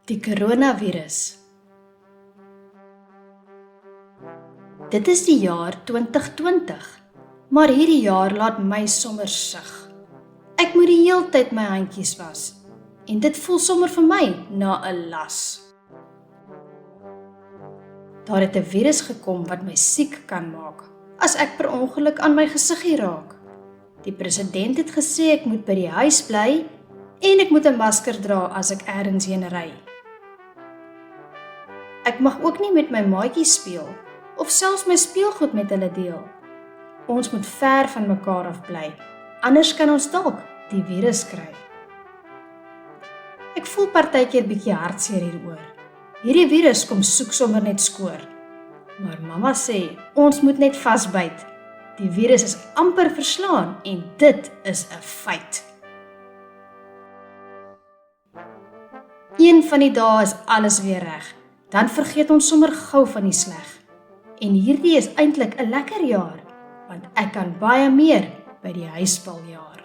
Die coronavirus. Dit is die jaar 2020, maar hierdie jaar laat my sommer sug. Ek moet die hele tyd my handjies was, en dit voel sommer vir my na 'n las. Daar het 'n virus gekom wat my siek kan maak, as ek per ongeluk aan my gesiggie raak. Die president het gesê ek moet by die huis bly, en ek moet 'n masker dra as ek ergens heen ry. Ek mag ook nie met my maatjies speel, of selfs my speelgoed met hulle deel. Ons moet ver van mekaar af bly, anders kan ons dalk die virus kry. Ek voel partykeer bietjie hartseer hieroor. Hierdie virus kom soek sommer net skoor. Maar mamma sê, ons moet net vasbyt. Die virus is amper verslaan en dit is 'n feit. Een van die dae is alles weer reg. Dan vergeet ons sommer gou van die sleg. En hierdie is eintlik 'n lekker jaar, want ek kan baie meer by die huisspel jaar.